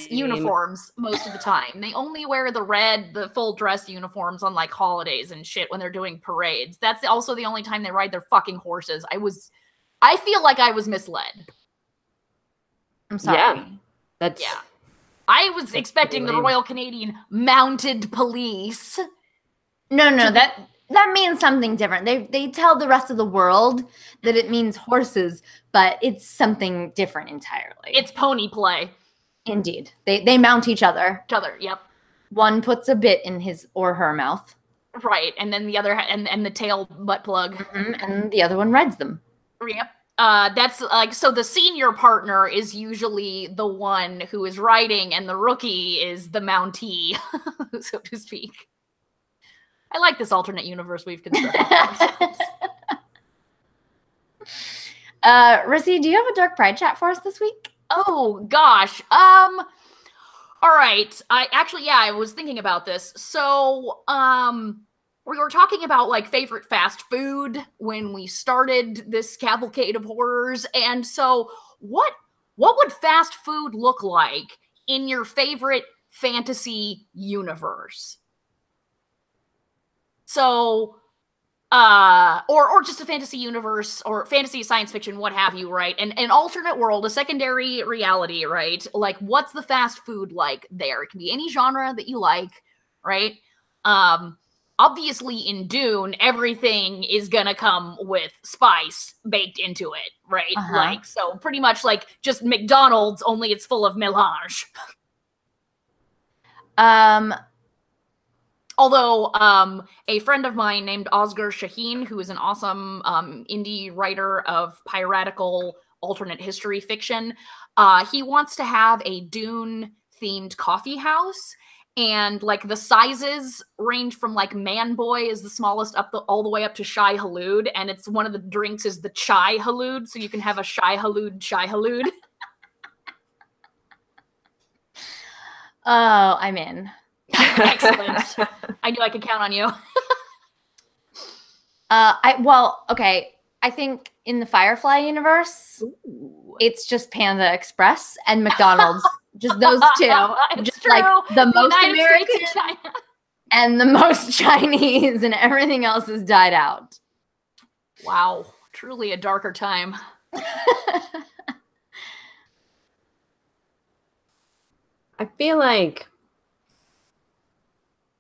Uniforms most of the time. They only wear the full dress uniforms on like holidays and shit when they're doing parades. That's also the only time they ride their fucking horses. I feel like I was misled. I'm sorry. Yeah. I was expecting the Royal Canadian Mounted Police. No, that means something different. They tell the rest of the world that it means horses, but it's something different entirely. It's pony play. Indeed. They mount each other. Yep. One puts a bit in his or her mouth. Right, and then the other and the tail butt plug. Mm-hmm. And the other one rides them. Yep. That's like, so the senior partner is usually the one who is riding, and the rookie is the Mountee, so to speak. I like this alternate universe we've constructed for ourselves. Rissy, do you have a Dork Pride Chat for us this week? Oh gosh. All right. I was thinking about this. So, we were talking about like favorite fast food when we started this cavalcade of horrors, and so what would fast food look like in your favorite fantasy universe? So, or just a fantasy universe, or fantasy, science fiction, what have you, right? And an alternate world, a secondary reality, right? Like, what's the fast food like there? It can be any genre that you like, right? Obviously in Dune, everything is gonna come with spice baked into it, right? Like, so pretty much like just McDonald's, only it's full of melange. Although, a friend of mine named Oscar Shaheen, who is an awesome indie writer of piratical alternate history fiction, he wants to have a Dune-themed coffee house, and like the sizes range from like Man Boy is the smallest all the way up to Shai Halud, and it's one of the drinks is the Chai Halud, so you can have a Shai Halud. Oh, I'm in. Excellent. I knew I could count on you. Okay. I think in the Firefly universe, it's just Panda Express and McDonald's. Just those two. Just true. Like the most American and the most Chinese, and everything else has died out. Wow. Truly a darker time. I feel like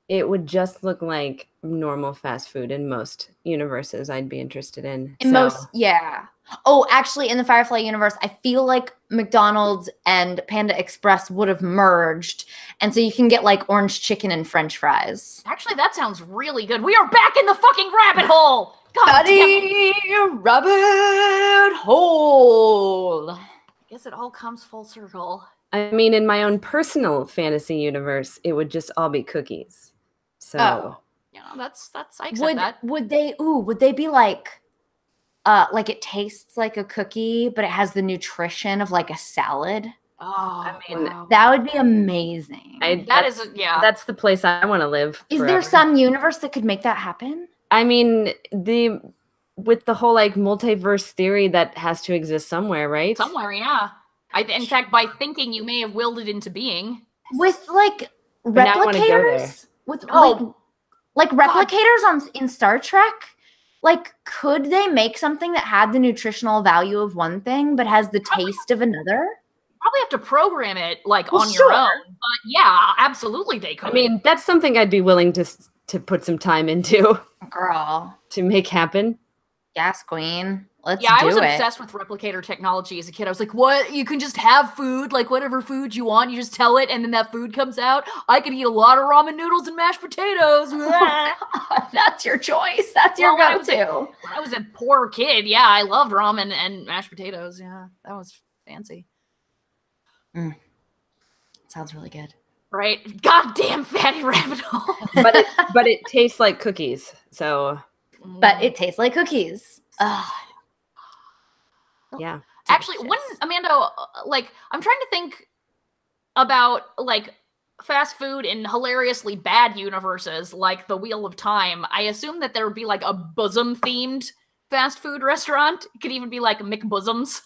it would just look like normal fast food in most universes I'd be interested in. Yeah. Oh, actually, in the Firefly universe, I feel like McDonald's and Panda Express would have merged, and so you can get like orange chicken and French fries. Actually, that sounds really good. We are back in the fucking rabbit hole. God rabbit hole. I guess it all comes full circle. I mean, in my own personal fantasy universe, it would just all be cookies. So, yeah, that's I accept that. Would they be like it tastes like a cookie, but it has the nutrition of like a salad? Oh, I mean, wow. That would be amazing. That's the place I want to live. Is there some universe that could make that happen? I mean, with the whole like multiverse theory, that has to exist somewhere, right? Somewhere, yeah. In fact, by thinking, you may have willed it into being. With like replicators, like replicators in Star Trek. Like, could they make something that had the nutritional value of one thing but has the taste of another? Probably have to program it like on your own. But yeah, absolutely they could. I mean, that's something I'd be willing to put some time into. Girl. To make happen. Yes, queen. Let's do it. Yeah, I was obsessed with replicator technology as a kid. I was like, what? You can just have food, like whatever food you want. You just tell it, and then that food comes out. I could eat a lot of ramen noodles and mashed potatoes. Oh, God, that's your choice. That's your go-to. When I was a poor kid, yeah, I loved ramen and mashed potatoes. Yeah, that was fancy. Sounds really good. Right? Goddamn fatty rabbit hole. but it tastes like cookies, so... But it tastes like cookies. Yeah. Actually, when Amanda, like, I'm trying to think about like fast food in hilariously bad universes, like the Wheel of Time. I assume that there would be like a bosom themed fast food restaurant. It could even be like McBosoms,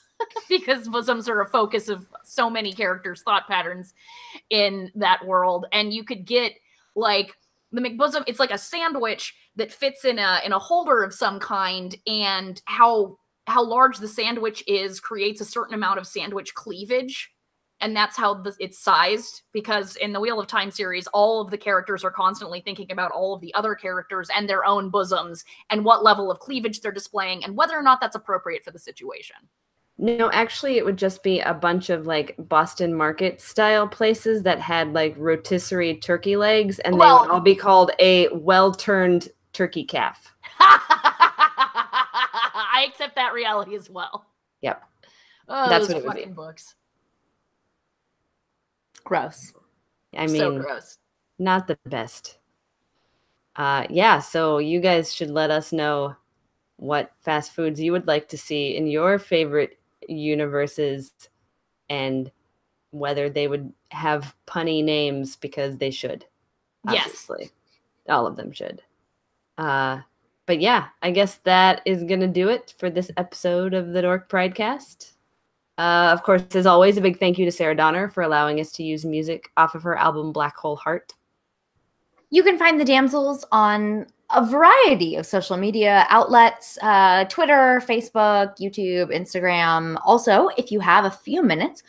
because bosoms are a focus of so many characters' thought patterns in that world. And you could get like the McBosom, it's like a sandwich that fits in a holder of some kind, and how large the sandwich is creates a certain amount of sandwich cleavage, and that's how it's sized, because in the Wheel of Time series, all of the characters are constantly thinking about all of the other characters and their own bosoms and what level of cleavage they're displaying and whether or not that's appropriate for the situation. No, actually, it would just be a bunch of like Boston Market style places that had like rotisserie turkey legs, and they would all be called a well-turned turkey calf. I accept that reality as well. Yep. Oh, That's those what it would be. fucking books. Gross. I mean, So gross. not the best. Yeah, so you guys should let us know what fast foods you would like to see in your favorite universes and whether they would have punny names, because they should. Obviously. Yes. All of them should. But yeah, I guess that is going to do it for this episode of the Dork Pridecast. Of course, as always, a big thank you to Sarah Donner for allowing us to use music off of her album Black Hole Heart. You can find the Damsels on a variety of social media outlets, Twitter, Facebook, YouTube, Instagram. Also, if you have a few minutes,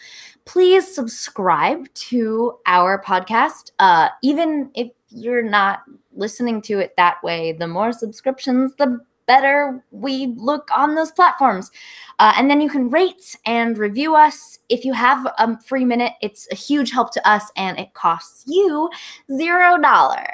please subscribe to our podcast. Even if you're not listening to it that way, the more subscriptions, the better we look on those platforms. And then you can rate and review us. If you have a free minute, it's a huge help to us, and it costs you $0.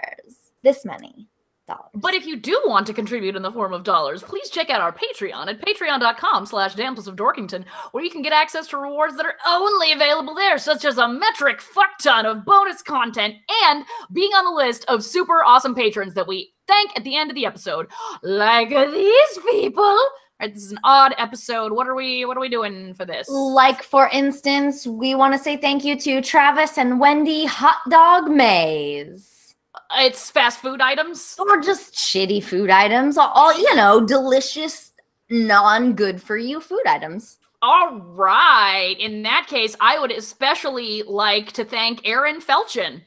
This many dollars. But if you do want to contribute in the form of dollars, please check out our Patreon at patreon.com/Damsels of Dorkington, where you can get access to rewards that are only available there, such as a metric fuck ton of bonus content and being on the list of super awesome patrons that we thank at the end of the episode. Like these people. All right, this is an odd episode. What are we doing for this? Like, for instance, we want to say thank you to Travis and Wendy Hot Dog Maze. It's fast food items? Or just shitty food items. All delicious, non-good-for-you food items. All right. In that case, I would especially like to thank Aaron Felchin.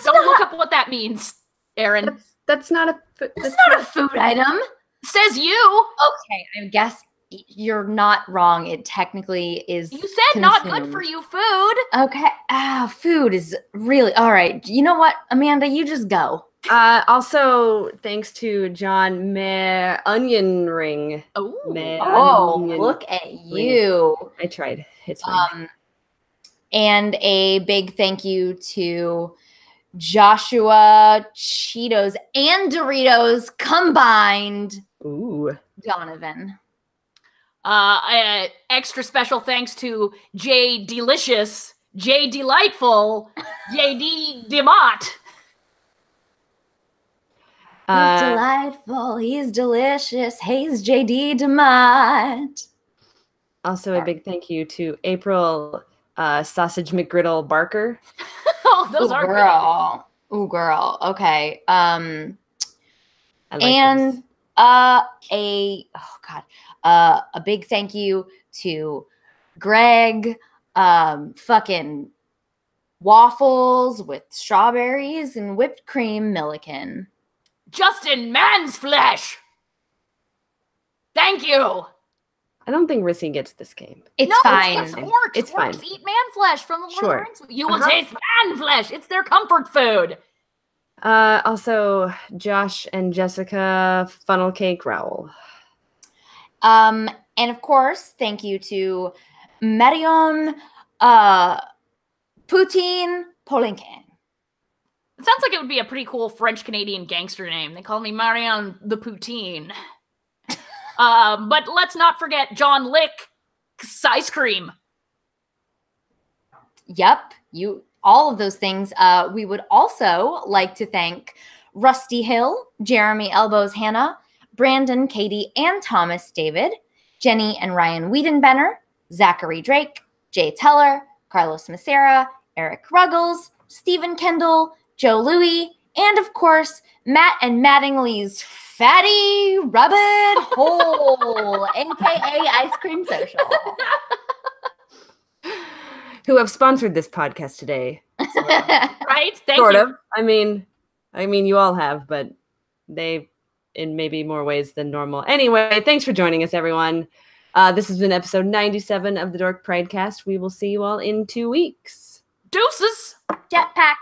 Don't look up what that means, Aaron. That's not a food item. Says you. Okay, I guess you're not wrong. It technically is. You said not good for you food. Okay. Food is really all right. You know what, Amanda? You just go. Also, thanks to John Mayer Onion Ring. Look at you. I tried. It's fine. And a big thank you to Joshua, Cheetos, and Doritos combined. Ooh. Donovan. Extra special thanks to J Delicious, J Delightful, JD Demott. He's delightful. He's delicious. He's JD Demott. Also, a big thank you to April Sausage McGriddle Barker. Oh, those are girl. Ooh, girl. Okay. I like and this. A big thank you to Greg. Fucking waffles with strawberries and whipped cream Milliken. Justin Mansflesh. Thank you. I don't think Rissy gets this game. It's fine. It's fine. Orcs eat man flesh from the Lord of the Rings. You will taste man flesh. It's their comfort food. Also, Josh and Jessica Funnel Cake Rowell. And of course, thank you to Marion Poutine Polinkin. It sounds like it would be a pretty cool French-Canadian gangster name. They call me Marion the Poutine. But let's not forget John Lick's ice cream. Yep, all of those things. We would also like to thank Rusty Hill, Jeremy Elbows Hannah, Brandon, Katie, and Thomas David, Jenny and Ryan Wiedenbenner, Zachary Drake, Jay Teller, Carlos Macera, Eric Ruggles, Stephen Kendall, Joe Louie, and of course, Matt and Mattingly's Fatty Rabbit Hole, aka Ice Cream Social, who have sponsored this podcast today. Right? Thank sort you. of. I mean, you all have, but they in maybe more ways than normal. Anyway, thanks for joining us, everyone. This has been episode 97 of the Dork Pridecast. We will see you all in 2 weeks. Deuces. Jetpack.